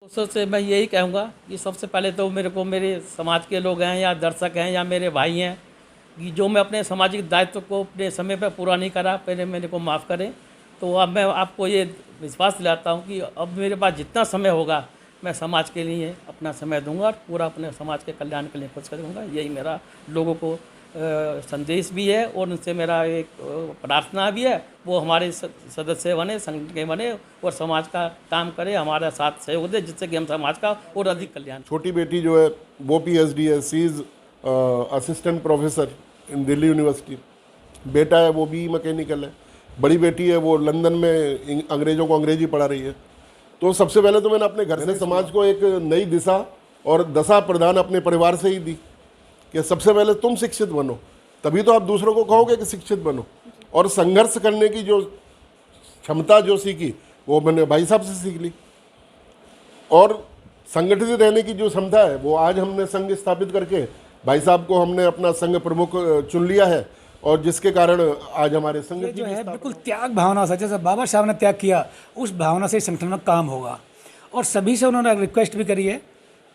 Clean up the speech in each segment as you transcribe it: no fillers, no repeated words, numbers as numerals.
से मैं यही कहूँगा कि सबसे पहले तो मेरे को मेरे समाज के लोग हैं या दर्शक हैं या मेरे भाई हैं कि जो मैं अपने सामाजिक दायित्व को अपने समय पर पूरा नहीं करा, पहले मेरे को माफ़ करें। तो अब मैं आपको ये विश्वास दिलाता हूँ कि अब मेरे पास जितना समय होगा मैं समाज के लिए अपना समय दूंगा और पूरा अपने समाज के कल्याण के लिए कोशिश करूँगा। यही मेरा लोगों को संदेश भी है और उनसे मेरा एक प्रार्थना भी है, वो हमारे सदस्य बने, संगठन के बने और समाज का काम करे, हमारा साथ सहयोग दे, जिससे कि हम समाज का और अधिक कल्याण। छोटी बेटी जो है वो PhD है, she is assistant professor in Delhi university. बेटा है वो भी मैकेनिकल है। बड़ी बेटी है वो लंदन में अंग्रेज़ों को अंग्रेजी पढ़ा रही है। तो सबसे पहले तो मैंने अपने घर से समाज को एक नई दिशा और दशा प्रदान अपने परिवार से ही दी कि सबसे पहले तुम शिक्षित बनो, तभी तो आप दूसरों को कहोगे कि शिक्षित बनो। और संघर्ष करने की जो क्षमता जो सीखी वो मैंने भाई साहब से सीख ली। और संगठित रहने की जो क्षमता है वो आज हमने संघ स्थापित करके भाई साहब को हमने अपना संघ प्रमुख चुन लिया है, और जिसके कारण आज हमारे संघ जो है बिल्कुल त्याग भावना से, जैसे बाबा साहब ने त्याग किया उस भावना से संगठन में काम होगा। और सभी से उन्होंने रिक्वेस्ट भी करी है,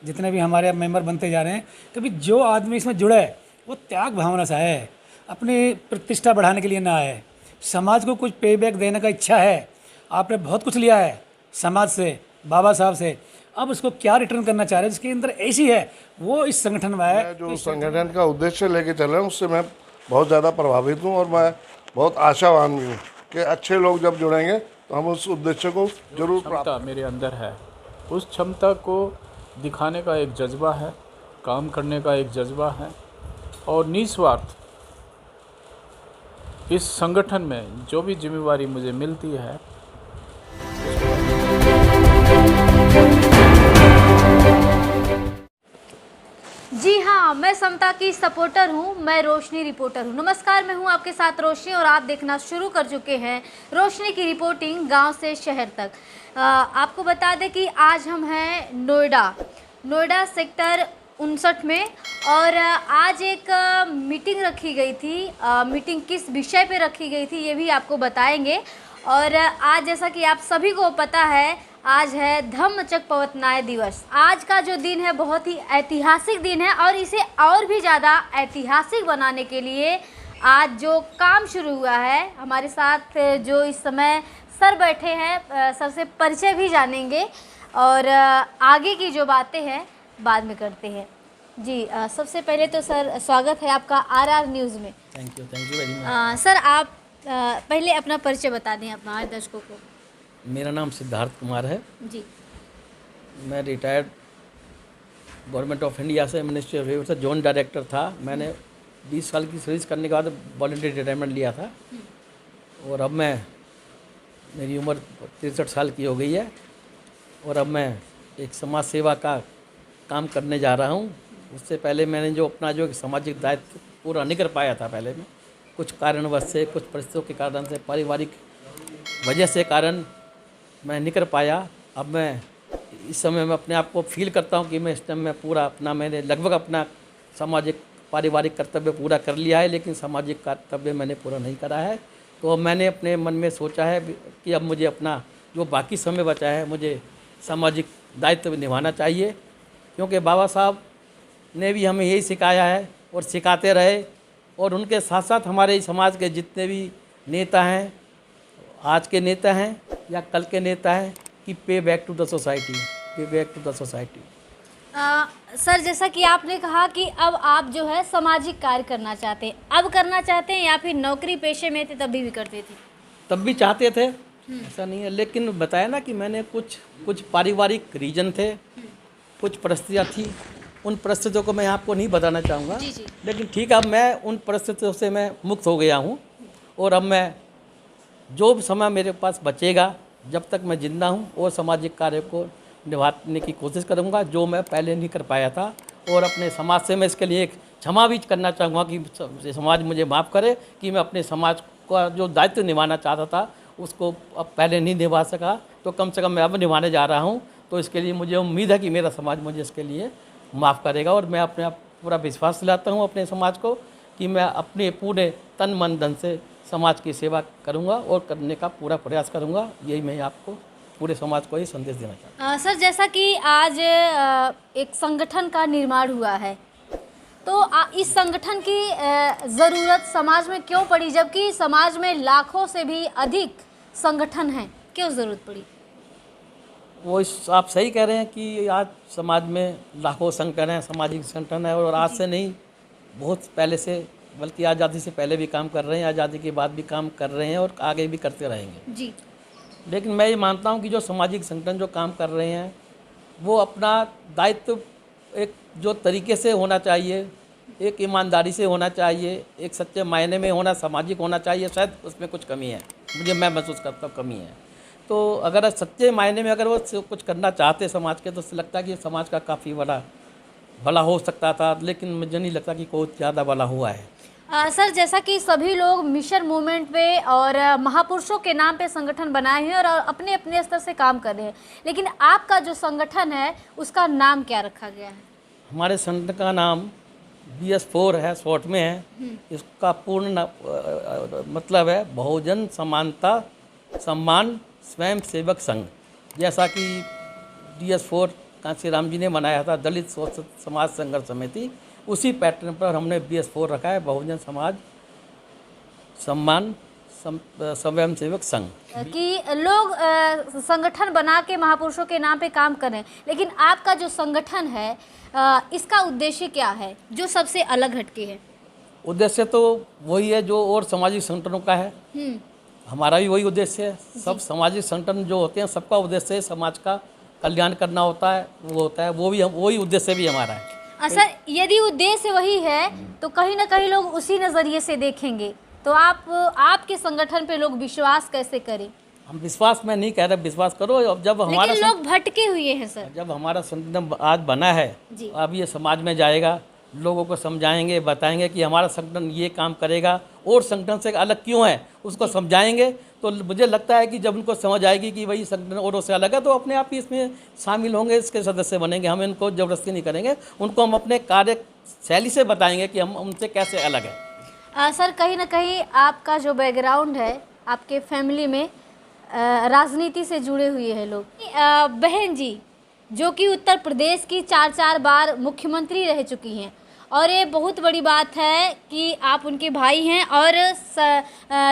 जितने भी हमारे मेंबर बनते जा रहे हैं, कि भाई जो आदमी इसमें जुड़ा है वो त्याग भावना से है, अपनी प्रतिष्ठा बढ़ाने के लिए ना है, समाज को कुछ पे बैक देने का इच्छा है। आपने बहुत कुछ लिया है समाज से, बाबा साहब से, अब उसको क्या रिटर्न करना चाह रहे हैं जिसके अंदर ऐसी है वो इस संगठन में है। जो संगठन का उद्देश्य लेके चल रहे हैं उससे मैं बहुत ज़्यादा प्रभावित हूँ और मैं बहुत आशावान भी हूँ कि अच्छे लोग जब जुड़ेंगे तो हम उस उद्देश्य को जरूर प्राप्त। मेरे अंदर है, उस क्षमता को दिखाने का एक जज्बा है, काम करने का एक जज्बा है और निस्वार्थ इस संगठन में जो भी जिम्मेवारी मुझे मिलती है। जी हाँ, मैं समता की सपोर्टर हूँ, मैं रोशनी रिपोर्टर हूँ। नमस्कार, मैं हूँ आपके साथ रोशनी और आप देखना शुरू कर चुके हैं रोशनी की रिपोर्टिंग गांव से शहर तक। आपको बता दें कि आज हम हैं नोएडा सेक्टर 59 में और आज एक मीटिंग रखी गई थी। मीटिंग किस विषय पे रखी गई थी ये भी आपको बताएंगे। और आज जैसा कि आप सभी को पता है, आज है धम्मचक्र प्रवर्तनाय दिवस। आज का जो दिन है बहुत ही ऐतिहासिक दिन है और इसे और भी ज़्यादा ऐतिहासिक बनाने के लिए आज जो काम शुरू हुआ है, हमारे साथ जो इस समय सर बैठे हैं, सर से परिचय भी जानेंगे और आगे की जो बातें हैं बाद में करते हैं। जी सबसे पहले तो सर स्वागत है आपका RR न्यूज़ में। Thank you very much. Sir आप पहले अपना परिचय बता दें अपना दर्शकों को। मेरा नाम सिद्धार्थ कुमार है जी। मैं रिटायर्ड गवर्नमेंट ऑफ इंडिया से मिनिस्ट्री ऑफ हेल्थ से जोन डायरेक्टर था। मैंने 20 साल की सर्विस करने के बाद वॉलंटरी रिटायरमेंट लिया था और अब मेरी उम्र 63 साल की हो गई है और अब मैं एक समाज सेवा का काम करने जा रहा हूँ। उससे पहले मैंने जो अपना जो सामाजिक दायित्व पूरा नहीं कर पाया था, पहले में कुछ कारणवश से, कुछ परिस्थितियों के कारण से, पारिवारिक वजह से कारण मैं नहीं कर पाया। अब मैं इस समय में अपने आप को फील करता हूँ कि मैं इस टाइम में पूरा अपना, मैंने लगभग अपना सामाजिक पारिवारिक कर्तव्य पूरा कर लिया है, लेकिन सामाजिक कर्तव्य मैंने पूरा नहीं करा है। तो अब मैंने अपने मन में सोचा है कि अब मुझे अपना जो बाकी समय बचा है मुझे सामाजिक दायित्व निभाना चाहिए, क्योंकि बाबा साहब ने भी हमें यही सिखाया है और सिखाते रहे। और उनके साथ साथ हमारे समाज के जितने भी नेता हैं, आज के नेता हैं या कल के नेता हैं, कि pay back to the society, pay back to the society. Sir जैसा कि आपने कहा कि अब आप जो है सामाजिक कार्य करना चाहते हैं, अब करना चाहते हैं या फिर नौकरी पेशे में थे तभी भी करते थे? तब भी चाहते थे, ऐसा नहीं है, लेकिन बताया ना कि मैंने कुछ पारिवारिक रीजन थे, कुछ परिस्थितियाँ थी, उन परिस्थितियों को मैं आपको नहीं बताना चाहूँगा। लेकिन ठीक है, अब मैं उन परिस्थितियों से मैं मुक्त हो गया हूँ और अब मैं जो भी समय मेरे पास बचेगा, जब तक मैं जिंदा हूँ, और सामाजिक कार्य को निभाने की कोशिश करूँगा जो मैं पहले नहीं कर पाया था। और अपने समाज से मैं इसके लिए एक क्षमा भी करना चाहूँगा कि समाज मुझे माफ़ करे कि मैं अपने समाज का जो दायित्व निभाना चाहता था उसको अब पहले नहीं निभा सका, तो कम से कम मैं अब निभाने जा रहा हूँ। तो इसके लिए मुझे उम्मीद है कि मेरा समाज मुझे इसके लिए माफ़ करेगा और मैं अपने आप पूरा विश्वास दिलाता हूँ अपने समाज को कि मैं अपने पूरे तन मन धन से समाज की सेवा करूँगा और करने का पूरा प्रयास करूँगा। यही मैं आपको पूरे समाज को ही संदेश देना चाहता हूँ। सर, जैसा कि आज एक संगठन का निर्माण हुआ है, तो इस संगठन की ज़रूरत समाज में क्यों पड़ी, जबकि समाज में लाखों से भी अधिक संगठन हैं, क्यों ज़रूरत पड़ी? आप सही कह रहे हैं कि आज समाज में लाखों संगठन हैं, सामाजिक संगठन है, और आज से नहीं, बहुत पहले से, बल्कि आज़ादी से पहले भी काम कर रहे हैं, आज़ादी के बाद भी काम कर रहे हैं और आगे भी करते रहेंगे जी। लेकिन मैं ये मानता हूँ कि जो सामाजिक संगठन जो काम कर रहे हैं वो अपना दायित्व एक जो तरीके से होना चाहिए, एक ईमानदारी से होना चाहिए, एक सच्चे मायने में होना, सामाजिक होना चाहिए, शायद उसमें कुछ कमी है, मैं महसूस करता हूँ कमी है। तो अगर सच्चे मायने में अगर वो कुछ करना चाहते समाज के, तो उससे लगता है कि समाज का काफ़ी बड़ा भला हो सकता था, लेकिन मुझे नहीं लगता कि कोई ज़्यादा भला हुआ है। सर, जैसा कि सभी लोग मिशन मूवमेंट पे और महापुरुषों के नाम पे संगठन बनाए हैं और अपने अपने स्तर से काम कर रहे हैं, लेकिन आपका जो संगठन है उसका नाम क्या रखा गया है? हमारे संगठन का नाम BS4 है, शॉर्ट में है। इसका पूर्ण मतलब है बहुजन समानता सम्मान स्वयं सेवक संघ। जैसा कि DS4 कांशीराम जी ने बनाया था, दलित शोषित समाज संघर्ष समिति, उसी पैटर्न पर हमने BS4 रखा है, बहुजन समाज सम्मान स्वयं सेवक संघ। कि लोग संगठन बना के महापुरुषों के नाम पे काम कर रहे हैं, लेकिन आपका जो संगठन है इसका उद्देश्य क्या है जो सबसे अलग हटके है? उद्देश्य तो वही है जो और सामाजिक संगठनों का है, हमारा भी वही उद्देश्य है। सब सामाजिक संगठन जो होते हैं सबका उद्देश्य समाज का कल्याण करना होता है, वो भी वही उद्देश्य भी हमारा है। सर, यदि उद्देश्य वही है तो कहीं ना कहीं लोग उसी नज़रिए से देखेंगे, तो आपके संगठन पे लोग विश्वास कैसे करें? हम विश्वास में नहीं कह रहे, विश्वास करो। अब जब हमारा लेकिन लोग भटके हुए हैं सर। जब हमारा संगठन आज बना है, अब ये समाज में जाएगा, लोगों को समझाएंगे, बताएंगे कि हमारा संगठन ये काम करेगा और संगठन से अलग क्यों है, उसको समझाएंगे। तो मुझे लगता है कि जब उनको समझ आएगी कि भाई संगठन औरों से अलग है, तो अपने आप ही इसमें शामिल होंगे, इसके सदस्य बनेंगे। हम इनको ज़बरदस्ती नहीं करेंगे, उनको हम अपने कार्य शैली से बताएंगे कि हम उनसे कैसे अलग है। सर, कहीं ना कहीं आपका जो बैकग्राउंड है, आपके फैमिली में राजनीति से जुड़े हुए हैं लोग। बहन जी जो कि उत्तर प्रदेश की 4 बार मुख्यमंत्री रह चुकी हैं, और ये बहुत बड़ी बात है कि आप उनके भाई हैं और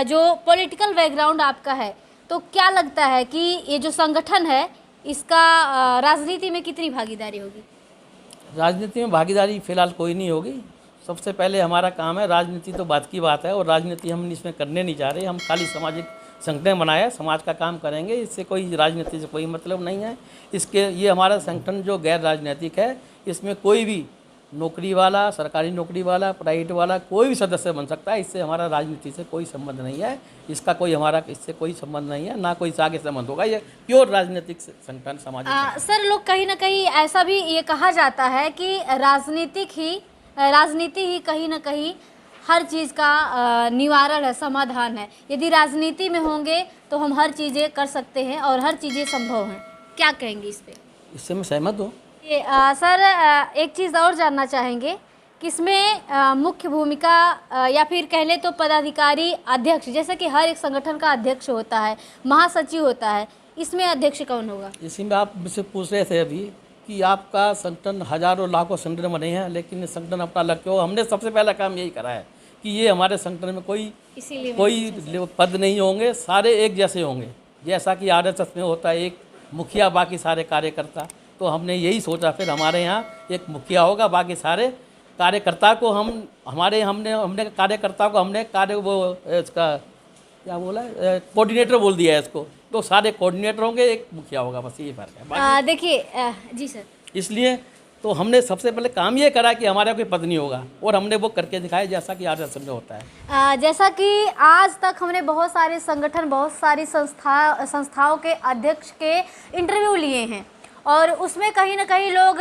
जो पॉलिटिकल बैकग्राउंड आपका है, तो क्या लगता है कि ये जो संगठन है इसका राजनीति में कितनी भागीदारी होगी? राजनीति में भागीदारी फिलहाल कोई नहीं होगी। सबसे पहले हमारा काम है, राजनीति तो बात की बात है, और राजनीति हम इसमें करने नहीं जा रहे। हम खाली सामाजिक संगठन बनाया, समाज का काम करेंगे, इससे कोई राजनीति से कोई मतलब नहीं है। ये हमारा संगठन जो गैर राजनीतिक है, इसमें कोई भी नौकरी वाला, सरकारी नौकरी वाला, प्राइवेट वाला कोई भी सदस्य बन सकता है। इससे हमारा राजनीति से कोई संबंध नहीं है, इसका कोई हमारा इससे कोई संबंध नहीं है, ना कोई इससे आगे संबंध होगा। ये प्योर राजनीतिक संगठन सामाजिक। सर, लोग कहीं ना कहीं ऐसा भी ये कहा जाता है कि राजनीति ही कहीं ना कहीं हर चीज़ का निवारण है, समाधान है। यदि राजनीति में होंगे तो हम हर चीज़ें कर सकते हैं और हर चीज़ें संभव हैं। क्या कहेंगे इस पे? इससे मैं सहमत हूँ। सर, एक चीज़ और जानना चाहेंगे कि इसमें मुख्य भूमिका या फिर कह लें तो पदाधिकारी अध्यक्ष, जैसे कि हर एक संगठन का अध्यक्ष होता है, महासचिव होता है, इसमें अध्यक्ष कौन होगा? इसी में आप मुझसे पूछ रहे थे अभी कि आपका संगठन हजारों लाखों संगठन बने हैं, लेकिन संगठन अपना अलग क्यों? हमने सबसे पहला काम यही करा है कि ये हमारे संगठन में कोई पद नहीं होंगे, सारे एक जैसे होंगे। जैसा कि RSS में होता है एक मुखिया, बाकी सारे कार्यकर्ता। तो हमने यही सोचा, फिर हमारे यहाँ एक मुखिया होगा, बाकी सारे कार्यकर्ता को हमने कार्यकर्ता को हमने इसका क्या बोला, कोऑर्डिनेटर बोल दिया है इसको। तो सारे कोऑर्डिनेटर होंगे, एक मुखिया होगा, बस यही फर्क है। देखिए जी सर, इसलिए तो हमने सबसे पहले काम ये करा कि हमारा कोई पद नहीं होगा, और हमने वो करके दिखाया जैसा कि RSS में होता है। जैसा कि आज तक हमने बहुत सारे संगठन, बहुत सारी संस्थाओं के अध्यक्ष के इंटरव्यू लिए हैं, और उसमें कहीं ना कहीं लोग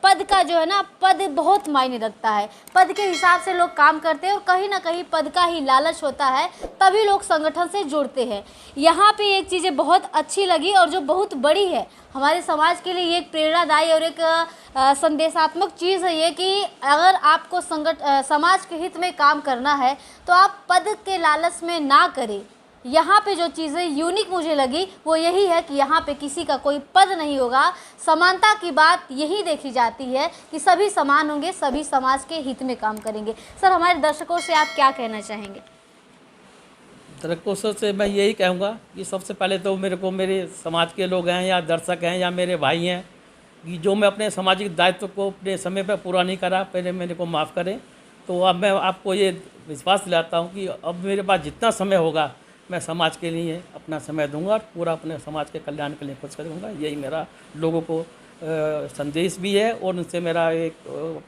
पद का जो है ना, पद बहुत मायने रखता है, पद के हिसाब से लोग काम करते हैं, और कहीं ना कहीं पद का ही लालच होता है, तभी लोग संगठन से जुड़ते हैं। यहाँ पे एक चीज़ें बहुत अच्छी लगी और जो बहुत बड़ी है हमारे समाज के लिए, ये एक प्रेरणादायी और एक संदेशात्मक चीज़ है ये कि अगर आपको समाज के हित में काम करना है तो आप पद के लालच में ना करें, यहाँ पे जो चीज़ें यूनिक मुझे लगी वो यही है कि यहाँ पे किसी का कोई पद नहीं होगा। समानता की बात यही देखी जाती है कि सभी समान होंगे, सभी समाज के हित में काम करेंगे। सर, हमारे दर्शकों से आप क्या कहना चाहेंगे? दर्शकों से मैं यही कहूँगा कि सबसे पहले तो मेरे समाज के लोग हैं या दर्शक हैं या मेरे भाई हैं कि जो मैं अपने सामाजिक दायित्व को अपने समय पर पूरा नहीं करा, पहले मेरे को माफ़ करें। तो अब मैं आपको ये विश्वास दिलाता हूँ कि अब मेरे पास जितना समय होगा मैं समाज के लिए अपना समय दूंगा और पूरा अपने समाज के कल्याण के लिए कोशिश करूँगा। यही मेरा लोगों को संदेश भी है और उनसे मेरा एक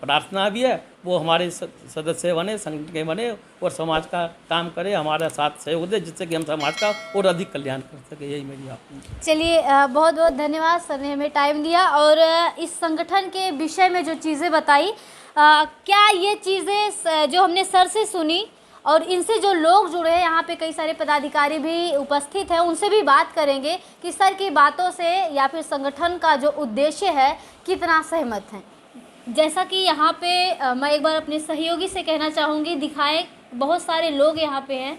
प्रार्थना भी है, वो हमारे सदस्य बने, संगठन के बने और समाज का काम करे, हमारा साथ सहयोग दे, जिससे कि हम समाज का और अधिक कल्याण कर सके। यही मेरी आप। चलिए, बहुत बहुत धन्यवाद सर ने हमें टाइम दिया और इस संगठन के विषय में जो चीज़ें बताई, क्या ये चीज़ें जो हमने सर से सुनी और इनसे जो लोग जुड़े हैं, यहाँ पे कई सारे पदाधिकारी भी उपस्थित हैं, उनसे भी बात करेंगे कि सर की बातों से या फिर संगठन का जो उद्देश्य है कितना सहमत हैं। जैसा कि यहाँ पे मैं एक बार अपने सहयोगी से कहना चाहूँगी, दिखाएं बहुत सारे लोग यहाँ पे हैं,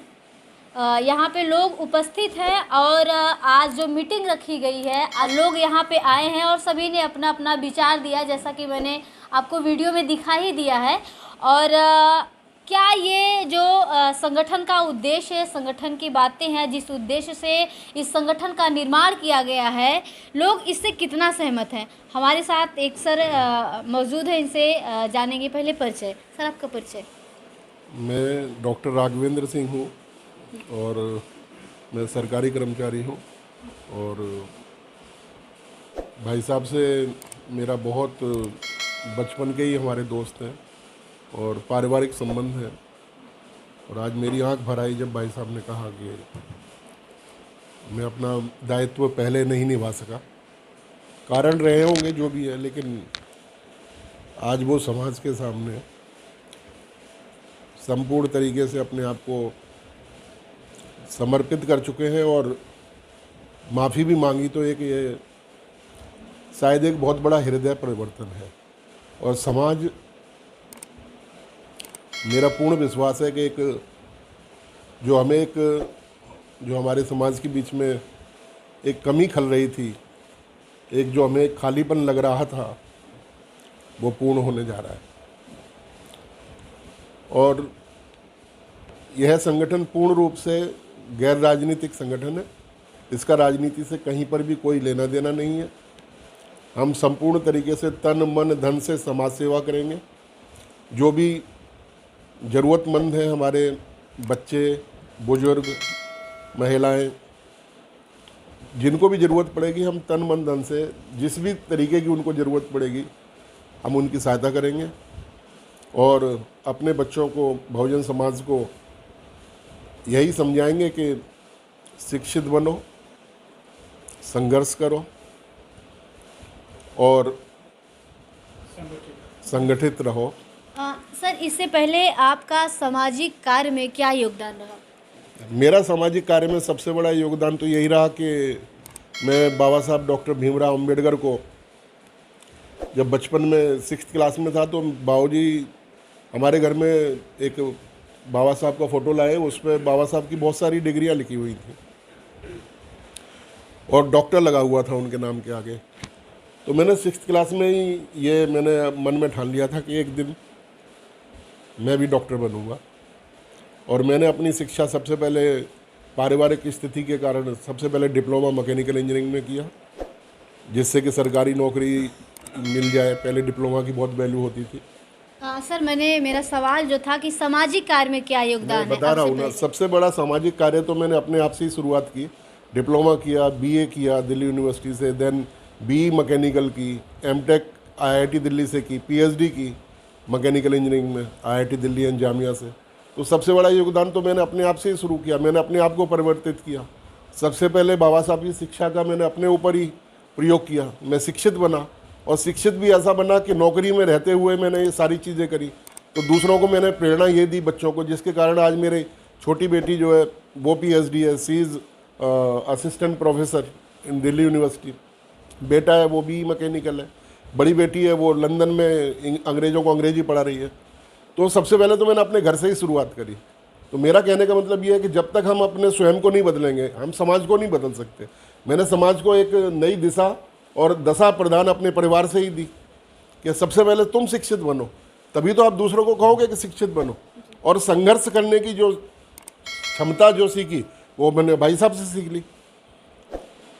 यहाँ पे लोग उपस्थित हैं और आज जो मीटिंग रखी गई है, लोग यहाँ पे आए हैं और सभी ने अपना अपना विचार दिया, जैसा कि मैंने आपको वीडियो में दिखा ही दिया है। और क्या ये जो संगठन का उद्देश्य है, संगठन की बातें हैं, जिस उद्देश्य से इस संगठन का निर्माण किया गया है, लोग इससे कितना सहमत हैं? हमारे साथ एक सर मौजूद है, इनसे जानेंगे। पहले परिचय, सर आपका परिचय। मैं डॉक्टर राघवेंद्र सिंह हूँ और मैं सरकारी कर्मचारी हूँ और भाई साहब से मेरा बहुत बचपन के ही हमारे दोस्त हैं और पारिवारिक संबंध है। और आज मेरी आंख भर आई जब भाई साहब ने कहा कि मैं अपना दायित्व पहले नहीं निभा सका। कारण रहे होंगे जो भी है, लेकिन आज वो समाज के सामने संपूर्ण तरीके से अपने आप को समर्पित कर चुके हैं और माफ़ी भी मांगी। तो एक ये शायद एक बहुत बड़ा हृदय परिवर्तन है और समाज, मेरा पूर्ण विश्वास है कि जो हमारे समाज के बीच में एक कमी खल रही थी, एक जो हमें खालीपन लग रहा था, वो पूर्ण होने जा रहा है। और यह संगठन पूर्ण रूप से गैर राजनीतिक संगठन है। इसका राजनीति से कहीं पर भी कोई लेना देना नहीं है। हम संपूर्ण तरीके से तन मन धन से समाज सेवा करेंगे। जो भी ज़रूरतमंद हैं, हमारे बच्चे, बुजुर्ग, महिलाएं, जिनको भी ज़रूरत पड़ेगी, हम तन मन धन से जिस भी तरीके की उनको ज़रूरत पड़ेगी हम उनकी सहायता करेंगे। और अपने बच्चों को, बहुजन समाज को यही समझाएंगे कि शिक्षित बनो, संघर्ष करो और संगठित रहो। सर, इससे पहले आपका सामाजिक कार्य में क्या योगदान रहा? मेरा सामाजिक कार्य में सबसे बड़ा योगदान तो यही रहा कि मैं बाबा साहब डॉक्टर भीमराव अंबेडकर को जब बचपन में 6th क्लास में था तो बाबूजी हमारे घर में एक बाबा साहब का फ़ोटो लाए, उस पर बाबा साहब की बहुत सारी डिग्रियां लिखी हुई थी और डॉक्टर लगा हुआ था उनके नाम के आगे। तो मैंने 6th क्लास में ही ये मैंने मन में ठान लिया था कि एक दिन मैं भी डॉक्टर बनूंगा। और मैंने अपनी शिक्षा सबसे पहले पारिवारिक स्थिति के कारण सबसे पहले डिप्लोमा मैकेनिकल इंजीनियरिंग में किया, जिससे कि सरकारी नौकरी मिल जाए। पहले डिप्लोमा की बहुत वैल्यू होती थी। सर, मेरा सवाल जो था कि सामाजिक कार्य में क्या योगदान है? बता रहा हूँ ना, सबसे बड़ा सामाजिक कार्य तो मैंने अपने आप से ही शुरुआत की। डिप्लोमा किया, बीए किया दिल्ली यूनिवर्सिटी से, देन बीई मैकेनिकल की, एमटेक आईआईटी दिल्ली से की, पीएचडी की मैकेनिकल इंजीनियरिंग में आईआईटी दिल्ली एंड जामिया से। तो सबसे बड़ा योगदान तो मैंने अपने आप से ही शुरू किया। मैंने अपने आप को परिवर्तित किया। सबसे पहले बाबा साहब की शिक्षा का मैंने अपने ऊपर ही प्रयोग किया। मैं शिक्षित बना और शिक्षित भी ऐसा बना कि नौकरी में रहते हुए मैंने ये सारी चीज़ें करी। तो दूसरों को मैंने प्रेरणा ये दी, बच्चों को, जिसके कारण आज मेरी छोटी बेटी जो है वो पीएचडी है, she is assistant professor in Delhi university. बेटा है वो भी मैकेनिकल है। बड़ी बेटी है वो लंदन में अंग्रेज़ों को अंग्रेजी पढ़ा रही है। तो सबसे पहले तो मैंने अपने घर से ही शुरुआत करी तो मेरा कहने का मतलब ये है कि जब तक हम अपने स्वयं को नहीं बदलेंगे हम समाज को नहीं बदल सकते। मैंने समाज को एक नई दिशा और दशा प्रदान अपने परिवार से ही दी कि सबसे पहले तुम शिक्षित बनो, तभी तो आप दूसरों को कहोगे कि शिक्षित बनो। और संघर्ष करने की जो क्षमता जो सीखी वो मैंने भाई साहब से सीख ली,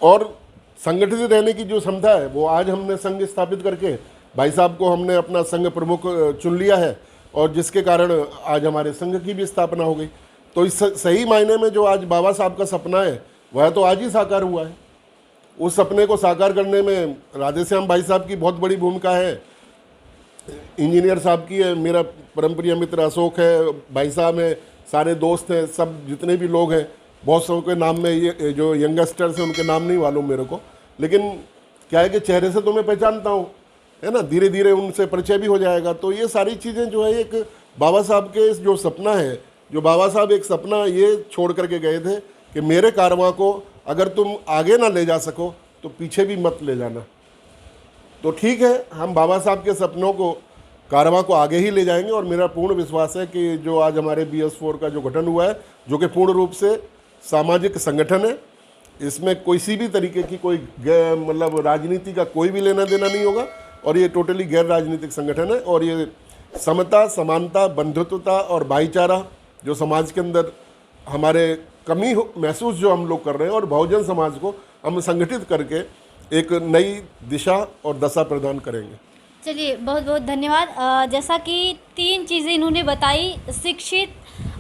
और संगठित रहने की जो क्षमता है वो आज हमने संघ स्थापित करके भाई साहब को हमने अपना संघ प्रमुख चुन लिया है, और जिसके कारण आज हमारे संघ की भी स्थापना हो गई। तो इस सही मायने में जो आज बाबा साहब का सपना है वह तो आज ही साकार हुआ है। उस सपने को साकार करने में राधेश्याम भाई साहब की बहुत बड़ी भूमिका है, इंजीनियर साहब की है, मेरा परम प्रिय मित्र अशोक है, भाई साहब हैं, सारे दोस्त हैं, सब जितने भी लोग हैं, बहुत सौ के नाम में ये जो यंगस्टर्स हैं उनके नाम नहीं मालूम मेरे को, लेकिन क्या है कि चेहरे से तो मैं पहचानता हूँ, है ना, धीरे धीरे उनसे परिचय भी हो जाएगा। तो ये सारी चीज़ें जो है एक बाबा साहब के जो सपना है, जो बाबा साहब एक सपना ये छोड़ करके गए थे कि मेरे कारवां को अगर तुम आगे ना ले जा सको तो पीछे भी मत ले जाना। तो ठीक है, हम बाबा साहब के सपनों को कारवां को आगे ही ले जाएंगे, और मेरा पूर्ण विश्वास है कि जो आज हमारे BS4 का जो गठन हुआ है, जो कि पूर्ण रूप से सामाजिक संगठन है, इसमें किसी भी तरीके की कोई मतलब राजनीति का कोई भी लेना देना नहीं होगा, और ये टोटली गैर राजनीतिक संगठन है। और ये समता, समानता, बंधुत्वता और भाईचारा जो समाज के अंदर हमारे कमी महसूस जो हम लोग कर रहे हैं, और बहुजन समाज को हम संगठित करके एक नई दिशा और दशा प्रदान करेंगे। चलिए, बहुत बहुत धन्यवाद। जैसा कि 3 चीज़ें इन्होंने बताई, शिक्षित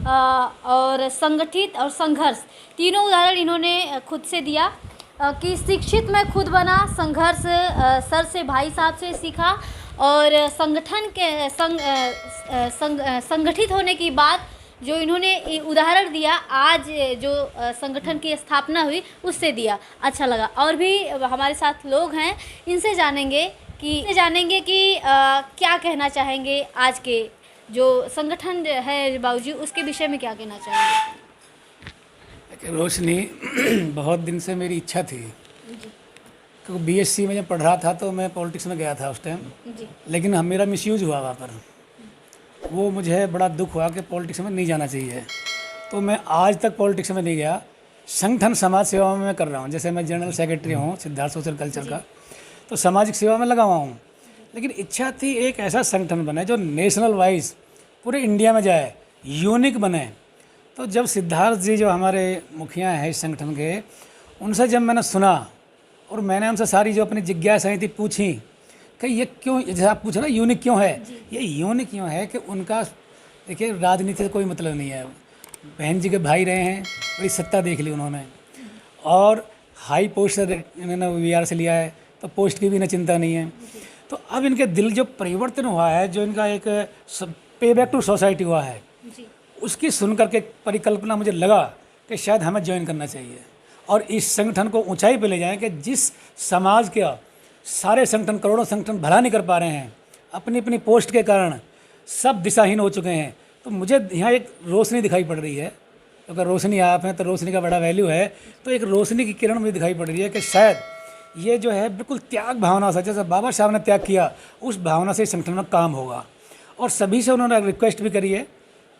और संगठित और संघर्ष, तीनों उदाहरण इन्होंने खुद से दिया कि शिक्षित मैं खुद बना, संघर्ष सर से, भाई साहब से सीखा, और संगठन के संगठित होने की बात जो इन्होंने उदाहरण दिया, आज जो संगठन की स्थापना हुई उससे दिया, अच्छा लगा। और भी हमारे साथ लोग हैं, इनसे जानेंगे कि क्या कहना चाहेंगे आज के जो संगठन है बाबूजी, उसके विषय में क्या कहना चाहेंगे। रोशनी, बहुत दिन से मेरी इच्छा थी, क्योंकि BSc में जब पढ़ रहा था तो मैं पॉलिटिक्स में गया था उस टाइम, लेकिन मेरा मिसयूज हुआ वहाँ पर। वो मुझे बड़ा दुख हुआ कि पॉलिटिक्स में नहीं जाना चाहिए, तो मैं आज तक पॉलिटिक्स में नहीं गया। संगठन समाज सेवा में मैं कर रहा हूँ, जैसे मैं जनरल सेक्रेटरी हूँ सिद्धार्थ सोशल कल्चर का, तो सामाजिक सेवा में लगा हुआ हूँ। लेकिन इच्छा थी एक ऐसा संगठन बने जो नेशनल वाइज पूरे इंडिया में जाए, यूनिक बने। तो जब सिद्धार्थ जी जो हमारे मुखिया हैं इस संगठन के, उनसे जब मैंने सुना और मैंने उनसे सारी जो अपनी जिज्ञासाएं थी पूछी कि ये क्यों, जैसे आप पूछे ना यूनिक क्यों है, ये यूनिक क्यों है कि उनका देखिए राजनीति से कोई मतलब नहीं है। बहन जी के भाई रहे हैं, बड़ी सत्ता देख ली उन्होंने, और हाई पोस्ट इन्होंने VR से लिया है, तो पोस्ट की भी ना चिंता नहीं है। तो अब इनके दिल जो परिवर्तन हुआ है, जो इनका एक पे बैक टू सोसाइटी हुआ है, उसकी सुन करके परिकल्पना मुझे लगा कि शायद हमें ज्वाइन करना चाहिए और इस संगठन को ऊंचाई पे ले जाएं कि जिस समाज के सारे संगठन, करोड़ों संगठन भला नहीं कर पा रहे हैं, अपनी अपनी पोस्ट के कारण सब दिशाहीन हो चुके हैं। तो मुझे यहाँ एक रोशनी दिखाई पड़ रही है, अगर रोशनी आप हैं तो रोशनी का बड़ा वैल्यू है, तो एक रोशनी की किरण मुझे दिखाई पड़ रही है कि शायद ये जो है बिल्कुल त्याग भावना से, जैसे बाबा साहब ने त्याग किया, उस भावना से इस संगठन में काम होगा। और सभी से उन्होंने रिक्वेस्ट भी करी है,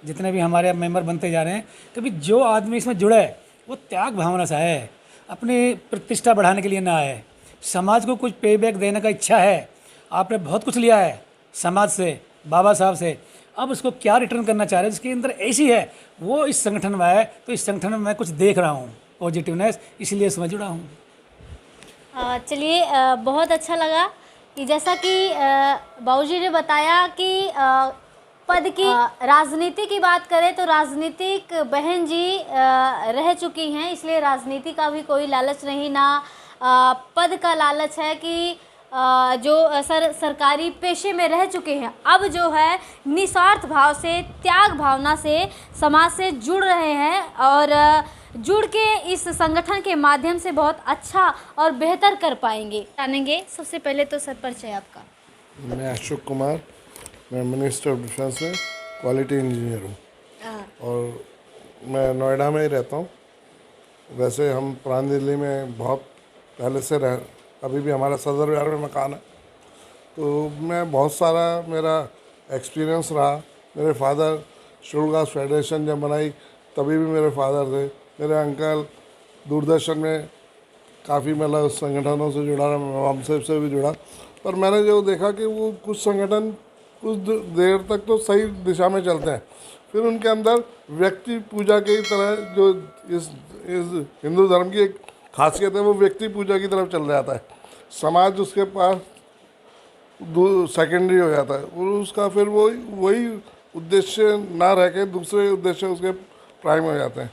जितने भी हमारे मेंबर बनते जा रहे हैं, कि भाई जो आदमी इसमें जुड़ा है वो त्याग भावना से है, अपनी प्रतिष्ठा बढ़ाने के लिए ना आए, समाज को कुछ पे बैक देने का इच्छा है। आपने बहुत कुछ लिया है समाज से, बाबा साहब से, अब उसको क्या रिटर्न करना चाह रहे हैं, जिसके अंदर ऐसी है वो इस संगठन में है। तो इस संगठन में मैं कुछ देख रहा हूँ पॉजिटिवनेस, इसलिए इसमें जुड़ा हूँ। चलिए, बहुत अच्छा लगा कि जैसा कि बाबूजी ने बताया कि पद की राजनीति की बात करें तो राजनीतिक बहन जी रह चुकी हैं, इसलिए राजनीति का भी कोई लालच नहीं, ना पद का लालच है कि जो सरकारी पेशे में रह चुके हैं, अब जो है निस्वार्थ भाव से, त्याग भावना से समाज से जुड़ रहे हैं और जुड़ के इस संगठन के माध्यम से बहुत अच्छा और बेहतर कर पाएंगे। जानेंगे सबसे पहले तो सर परिचय आपका। मैं अशोक कुमार, मैं मिनिस्टर ऑफ डिफेंस में क्वालिटी इंजीनियर हूँ और मैं नोएडा में ही रहता हूँ। वैसे हम पुरानी दिल्ली में बहुत पहले से अभी भी हमारा सदर विहार में मकान है, तो मैं बहुत सारा मेरा एक्सपीरियंस रहा। मेरे फादर शेड्यूल कास्ट फेडरेशन जब बनाई तभी भी मेरे फादर थे, मेरे अंकल दूरदर्शन में काफ़ी मतलब संगठनों से जुड़ा, हमसे से भी जुड़ा। पर मैंने जो देखा कि वो कुछ संगठन कुछ देर तक तो सही दिशा में चलते हैं, फिर उनके अंदर व्यक्ति पूजा की तरह, जो इस हिंदू धर्म की एक खासियत है, वो व्यक्ति पूजा की तरफ चल जाता है। समाज उसके पास सेकेंडरी हो जाता है और उसका फिर वही उद्देश्य ना रह के दूसरे उद्देश्य उसके प्राइम हो जाते हैं।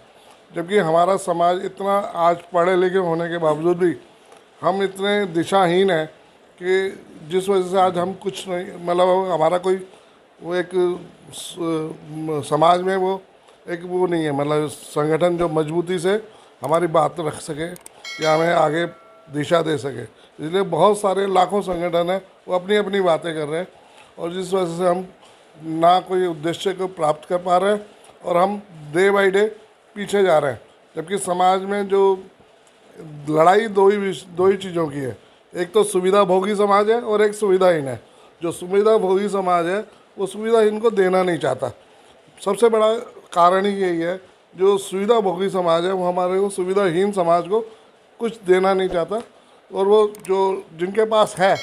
जबकि हमारा समाज इतना आज पढ़े लिखे होने के बावजूद भी हम इतने दिशाहीन हैं कि जिस वजह से आज हम कुछ नहीं, मतलब हमारा कोई वो एक समाज में वो एक वो नहीं है, मतलब संगठन जो मजबूती से हमारी बात रख सके या हमें आगे दिशा दे सके। इसलिए बहुत सारे लाखों संगठन हैं, वो अपनी अपनी बातें कर रहे हैं और जिस वजह से हम ना कोई उद्देश्य को प्राप्त कर पा रहे हैं और हम डे बाई डे पीछे जा रहे हैं। जबकि समाज में जो लड़ाई दो ही चीज़ों की है, एक तो सुविधा भोगी समाज है और एक सुविधाहीन है। जो सुविधा भोगी समाज है वो सुविधाहीन को देना नहीं चाहता। सबसे बड़ा कारण ही यही है, जो सुविधा भोगी समाज है वो हमारे को सुविधाहीन समाज को कुछ देना नहीं चाहता और वो जो जिनके पास है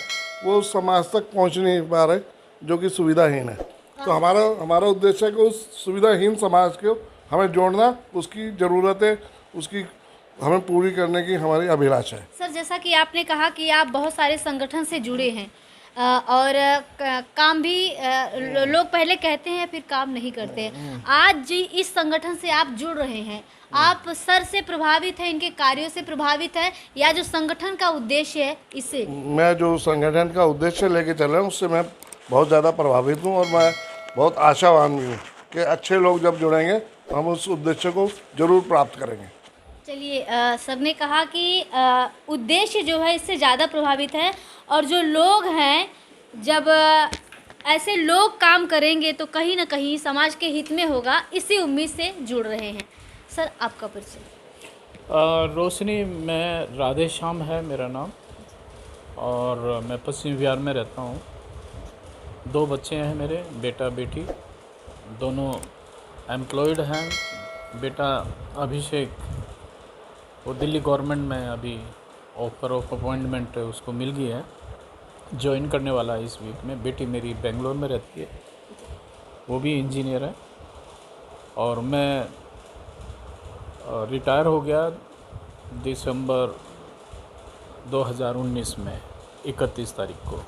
वो समाज तक पहुंच नहीं पा रहे, जो कि सुविधाहीन है। तो हमारा उद्देश्य है कि उस सुविधाहीन समाज को हमें जोड़ना, उसकी ज़रूरतें उसकी हमें पूरी करने की हमारी अभिलाषा है। सर, जैसा कि आपने कहा कि आप बहुत सारे संगठन से जुड़े हैं और काम भी लोग पहले कहते हैं फिर काम नहीं करते हैं। आज इस संगठन से आप जुड़ रहे हैं, आप सर से प्रभावित हैं, इनके कार्यों से प्रभावित हैं या जो संगठन का उद्देश्य है इससे? मैं जो संगठन का उद्देश्य लेके चल रहा हूँ उससे मैं बहुत ज़्यादा प्रभावित हूँ और मैं बहुत आशावान भी हूँ कि अच्छे लोग जब जुड़ेंगे तो हम उस उद्देश्य को ज़रूर प्राप्त करेंगे। चलिए, सर ने कहा कि उद्देश्य जो है इससे ज़्यादा प्रभावित है और जो लोग हैं, जब ऐसे लोग काम करेंगे तो कहीं ना कहीं समाज के हित में होगा, इसी उम्मीद से जुड़ रहे हैं। सर, आपका परिचय? रोशनी, मैं राधे श्याम है मेरा नाम और मैं पश्चिम बिहार में रहता हूँ। 2 बच्चे हैं मेरे, बेटा बेटी, दोनों एम्प्लॉयड हैं। बेटा अभिषेक वो दिल्ली गवर्नमेंट में अभी ऑफर ऑफ अपॉइंटमेंट उसको मिल गई है, ज्वाइन करने वाला है इस वीक में। बेटी मेरी बेंगलोर में रहती है, वो भी इंजीनियर है और मैं रिटायर हो गया दिसंबर 2019 में 31 तारीख को।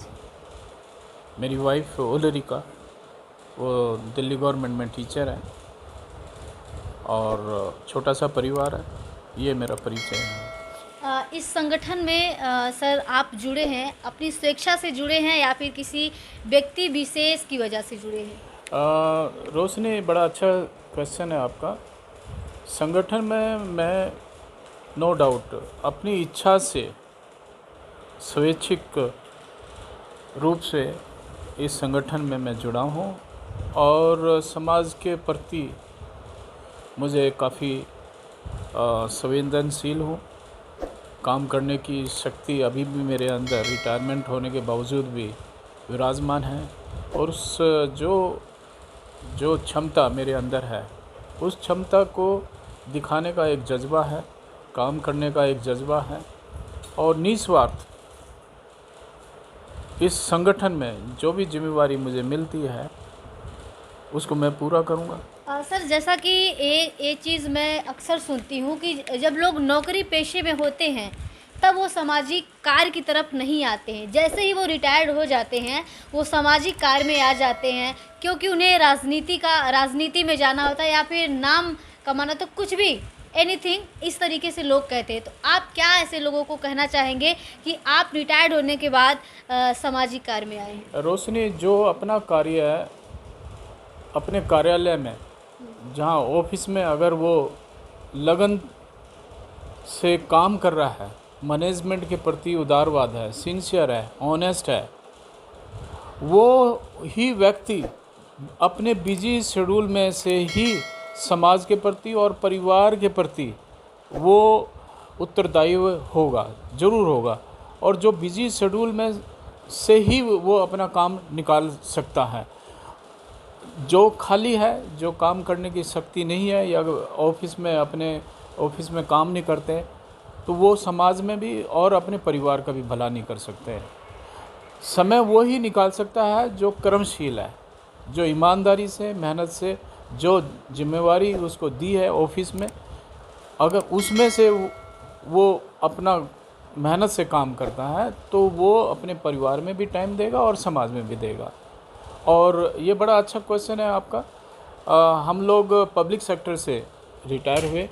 मेरी वाइफ ओलरिका, वो दिल्ली गवर्नमेंट में टीचर है और छोटा सा परिवार है। ये मेरा परिचय है। इस संगठन में सर आप जुड़े हैं, अपनी स्वेच्छा से जुड़े हैं या फिर किसी व्यक्ति विशेष की वजह से जुड़े हैं? रोशनी, बड़ा अच्छा क्वेश्चन है आपका। संगठन में मैं नो डाउट अपनी इच्छा से स्वैच्छिक रूप से इस संगठन में मैं जुड़ा हूँ और समाज के प्रति मुझे काफ़ी संवेदनशील हूँ। काम करने की शक्ति अभी भी मेरे अंदर रिटायरमेंट होने के बावजूद भी विराजमान है और उस जो क्षमता मेरे अंदर है, उस क्षमता को दिखाने का एक जज्बा है, काम करने का एक जज्बा है और निस्वार्थ इस संगठन में जो भी जिम्मेवारी मुझे मिलती है उसको मैं पूरा करूँगा। सर, जैसा कि एक चीज़ मैं अक्सर सुनती हूँ कि जब लोग नौकरी पेशे में होते हैं तब वो सामाजिक कार्य की तरफ नहीं आते हैं, जैसे ही वो रिटायर्ड हो जाते हैं वो सामाजिक कार्य में आ जाते हैं, क्योंकि उन्हें राजनीति में जाना होता है या फिर नाम कमाना, तो कुछ भी एनीथिंग इस तरीके से लोग कहते हैं। तो आप क्या ऐसे लोगों को कहना चाहेंगे कि आप रिटायर्ड होने के बाद सामाजिक कार्य में आए हैं? रोशनी, जो अपना कार्य है अपने कार्यालय में, जहाँ ऑफिस में अगर वो लगन से काम कर रहा है, मैनेजमेंट के प्रति उदारवाद है, सिंसियर है, ऑनेस्ट है, वो ही व्यक्ति अपने बिजी शेड्यूल में से ही समाज के प्रति और परिवार के प्रति वो उत्तरदायी होगा, ज़रूर होगा। और जो बिजी शेड्यूल में से ही वो अपना काम निकाल सकता है। जो खाली है, जो काम करने की शक्ति नहीं है या ऑफिस में अपने ऑफिस में काम नहीं करते, तो वो समाज में भी और अपने परिवार का भी भला नहीं कर सकते हैं। समय वो ही निकाल सकता है जो कर्मशील है, जो ईमानदारी से, मेहनत से, जो जिम्मेवारी उसको दी है ऑफिस में, अगर उसमें से वो अपना मेहनत से काम करता है तो वो अपने परिवार में भी टाइम देगा और समाज में भी देगा। और ये बड़ा अच्छा क्वेश्चन है आपका। हम लोग पब्लिक सेक्टर से रिटायर हुए,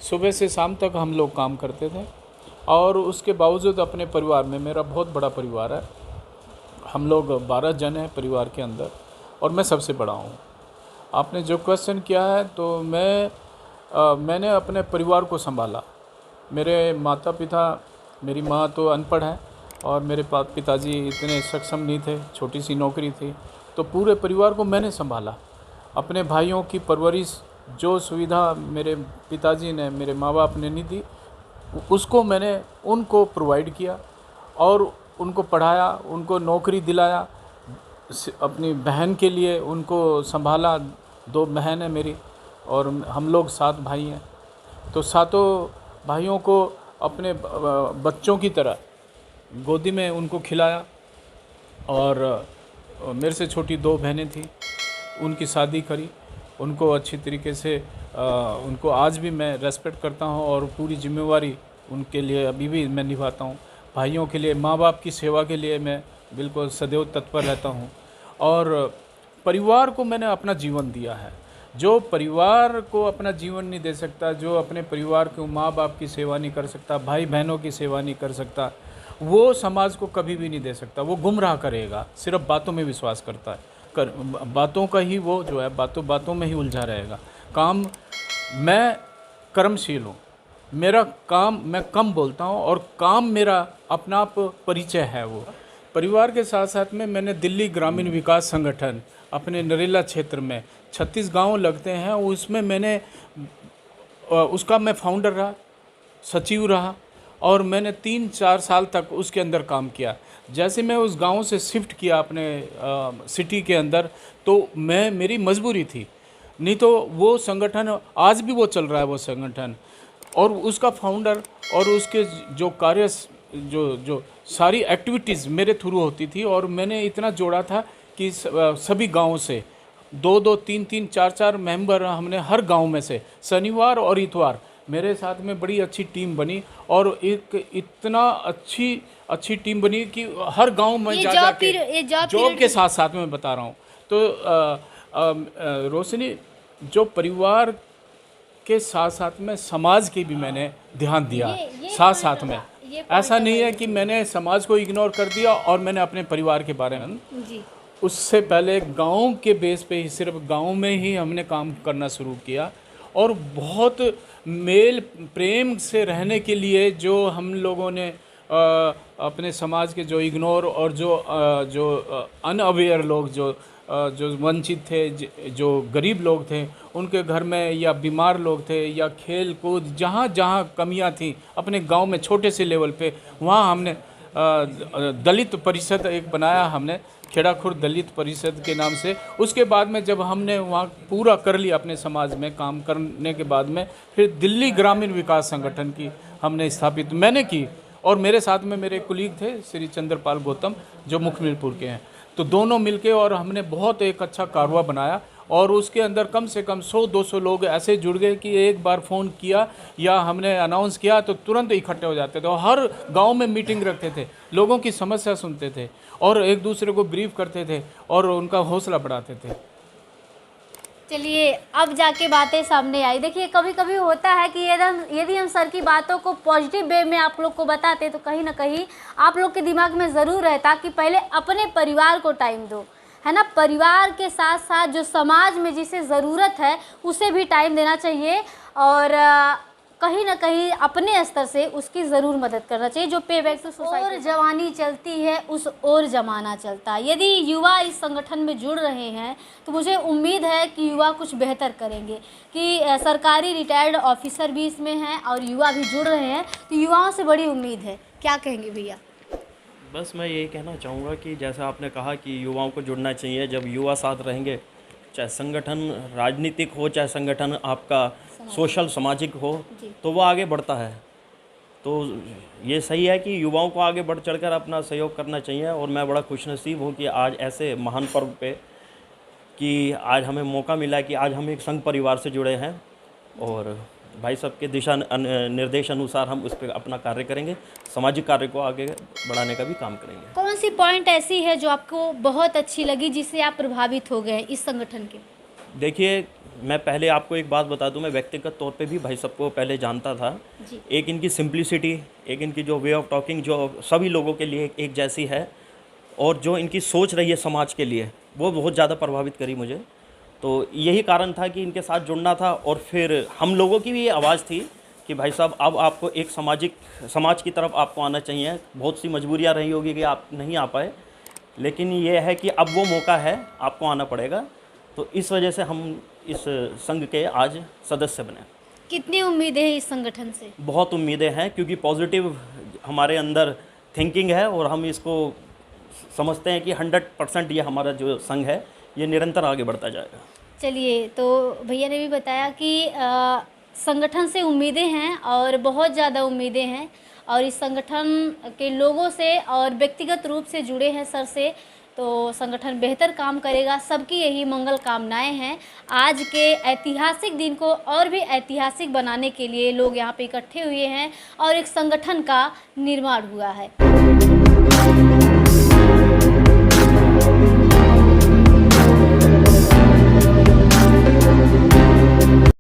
सुबह से शाम तक हम लोग काम करते थे और उसके बावजूद अपने परिवार में, मेरा बहुत बड़ा परिवार है, हम लोग 12 जन हैं परिवार के अंदर और मैं सबसे बड़ा हूँ। आपने जो क्वेश्चन किया है तो मैंने अपने परिवार को संभाला। मेरे माता पिता, मेरी माँ तो अनपढ़ है और मेरे पिताजी इतने सक्षम नहीं थे, छोटी सी नौकरी थी, तो पूरे परिवार को मैंने संभाला। अपने भाइयों की परवरिश, जो सुविधा मेरे पिताजी ने, मेरे माँ बाप ने नहीं दी, उसको मैंने उनको प्रोवाइड किया और उनको पढ़ाया, उनको नौकरी दिलाया। अपनी बहन के लिए उनको संभाला, 2 बहन है मेरी और हम लोग 7 भाई हैं, तो 7 भाइयों को अपने बच्चों की तरह गोदी में उनको खिलाया। और मेरे से छोटी 2 बहनें थी, उनकी शादी करी, उनको अच्छी तरीके से उनको आज भी मैं रेस्पेक्ट करता हूँ और पूरी जिम्मेवारी उनके लिए अभी भी मैं निभाता हूँ। भाइयों के लिए, माँ बाप की सेवा के लिए मैं बिल्कुल सदैव तत्पर रहता हूँ और परिवार को मैंने अपना जीवन दिया है। जो परिवार को अपना जीवन नहीं दे सकता, जो अपने परिवार के माँ बाप की सेवा नहीं कर सकता, भाई बहनों की सेवा नहीं कर सकता, वो समाज को कभी भी नहीं दे सकता। वो गुमराह करेगा, सिर्फ बातों में विश्वास करता है, बातों का ही वो जो है बातों में ही उलझा रहेगा। काम, मैं कर्मशील हूँ, मेरा काम, मैं कम बोलता हूँ और काम मेरा अपना आप परिचय है। वो परिवार के साथ साथ में मैंने दिल्ली ग्रामीण विकास संगठन, अपने नरेला क्षेत्र में 36 गांव लगते हैं, उसमें मैंने उसका मैं फाउंडर रहा, सचिव रहा और मैंने 3-4 साल तक उसके अंदर काम किया। जैसे मैं उस गांव से शिफ्ट किया अपने सिटी के अंदर, तो मेरी मजबूरी थी, नहीं तो वो संगठन आज भी वो चल रहा है, वो संगठन और उसका फाउंडर और उसके जो कार्य, जो सारी एक्टिविटीज़ मेरे थ्रू होती थी। और मैंने इतना जोड़ा था कि सभी गाँव से 2-2, 3-3, 4-4 मेंबर हमने हर गांव में से, शनिवार और इतवार मेरे साथ में बड़ी अच्छी टीम बनी और एक इतना अच्छी टीम बनी कि हर गांव में जा के जॉब के साथ साथ में बता रहा हूँ। तो रोशनी, जो परिवार के साथ साथ में समाज की भी मैंने ध्यान दिया, साथ साथ में। ऐसा नहीं है कि मैंने समाज को इग्नोर कर दिया और मैंने अपने परिवार के बारे में जी। उससे पहले गांव के बेस पे ही, सिर्फ गांव में ही हमने काम करना शुरू किया और बहुत मेल प्रेम से रहने के लिए जो हम लोगों ने अपने समाज के जो इग्नोर और जो अनअवेयर लोग, जो वंचित थे, जो गरीब लोग थे, उनके घर में या बीमार लोग थे या खेल कूद, जहाँ जहाँ कमियाँ थी अपने गांव में छोटे से लेवल पे, वहाँ हमने दलित परिषद एक बनाया, हमने खेड़ा खुर्द दलित परिषद के नाम से। उसके बाद में जब हमने वहाँ पूरा कर लिया अपने समाज में काम करने के बाद में, फिर दिल्ली ग्रामीण विकास संगठन की हमने स्थापित मैंने की और मेरे साथ में मेरे कुलीग थे श्री चंद्रपाल गौतम, जो मुखमिलपुर के हैं। तो दोनों मिलके और हमने बहुत एक अच्छा कारवा बनाया और उसके अंदर कम से कम 100-200 लोग ऐसे जुड़ गए कि एक बार फ़ोन किया या हमने अनाउंस किया तो तुरंत इकट्ठे हो जाते थे और हर गांव में मीटिंग रखते थे, लोगों की समस्या सुनते थे और एक दूसरे को ब्रीफ करते थे और उनका हौसला बढ़ाते थे। चलिए, अब जाके बातें सामने आई। देखिए, कभी कभी होता है कि यदि हम सर की बातों को पॉजिटिव वे में आप लोग को बताते तो कहीं ना कहीं आप लोग के दिमाग में ज़रूर रहता कि पहले अपने परिवार को टाइम दो, है ना। परिवार के साथ साथ जो समाज में जिसे ज़रूरत है उसे भी टाइम देना चाहिए और कहीं ना कहीं अपने स्तर से उसकी ज़रूर मदद करना चाहिए। जो पे बैक टू सोसाइटी और जवानी चलती है उस और ज़माना चलता है। यदि युवा इस संगठन में जुड़ रहे हैं तो मुझे उम्मीद है कि युवा कुछ बेहतर करेंगे, कि सरकारी रिटायर्ड ऑफिसर भी इसमें हैं और युवा भी जुड़ रहे हैं, तो युवाओं से बड़ी उम्मीद है। क्या कहेंगे भैया? बस मैं यही कहना चाहूँगा कि जैसा आपने कहा कि युवाओं को जुड़ना चाहिए, जब युवा साथ रहेंगे चाहे संगठन राजनीतिक हो, चाहे संगठन आपका सोशल सामाजिक हो, जी। तो वो आगे बढ़ता है। तो ये सही है कि युवाओं को आगे बढ़ चढ़कर अपना सहयोग करना चाहिए। और मैं बड़ा खुशनसीब हूँ कि आज ऐसे महान पर्व पे कि आज हमें मौका मिला कि आज हम एक संघ परिवार से जुड़े हैं और भाई साहब के दिशा निर्देश अनुसार हम उस पर अपना कार्य करेंगे, सामाजिक कार्य को आगे बढ़ाने का भी काम करेंगे। कौन सी पॉइंट ऐसी है जो आपको बहुत अच्छी लगी, जिससे आप प्रभावित हो गए इस संगठन के? देखिए, मैं पहले आपको एक बात बता दूं, मैं व्यक्तिगत तौर पे भी भाई साहब को पहले जानता था। जी। एक इनकी सिंप्लिसिटी, एक इनकी जो वे ऑफ टॉकिंग जो सभी लोगों के लिए एक जैसी है, और जो इनकी सोच रही है समाज के लिए, वो बहुत ज़्यादा प्रभावित करी मुझे। तो यही कारण था कि इनके साथ जुड़ना था। और फिर हम लोगों की भी ये आवाज़ थी कि भाई साहब अब आपको एक समाज की तरफ आपको आना चाहिए। बहुत सी मजबूरियाँ रही होगी कि आप नहीं आ पाए, लेकिन ये है कि अब वो मौका है, आपको आना पड़ेगा। तो इस वजह से हम इस संघ के आज सदस्य बने। कितनी उम्मीदें हैं इस संगठन से? बहुत उम्मीदें हैं, क्योंकि पॉजिटिव हमारे अंदर थिंकिंग है और हम इसको समझते हैं कि 100% ये हमारा जो संघ है ये निरंतर आगे बढ़ता जाएगा। चलिए, तो भैया ने भी बताया कि संगठन से उम्मीदें हैं और बहुत ज़्यादा उम्मीदें हैं, और इस संगठन के लोगों से और व्यक्तिगत रूप से जुड़े हैं सर से, तो संगठन बेहतर काम करेगा। सबकी यही मंगल कामनाएं हैं। आज के ऐतिहासिक दिन को और भी ऐतिहासिक बनाने के लिए लोग यहाँ पे इकट्ठे हुए हैं और एक संगठन का निर्माण हुआ है।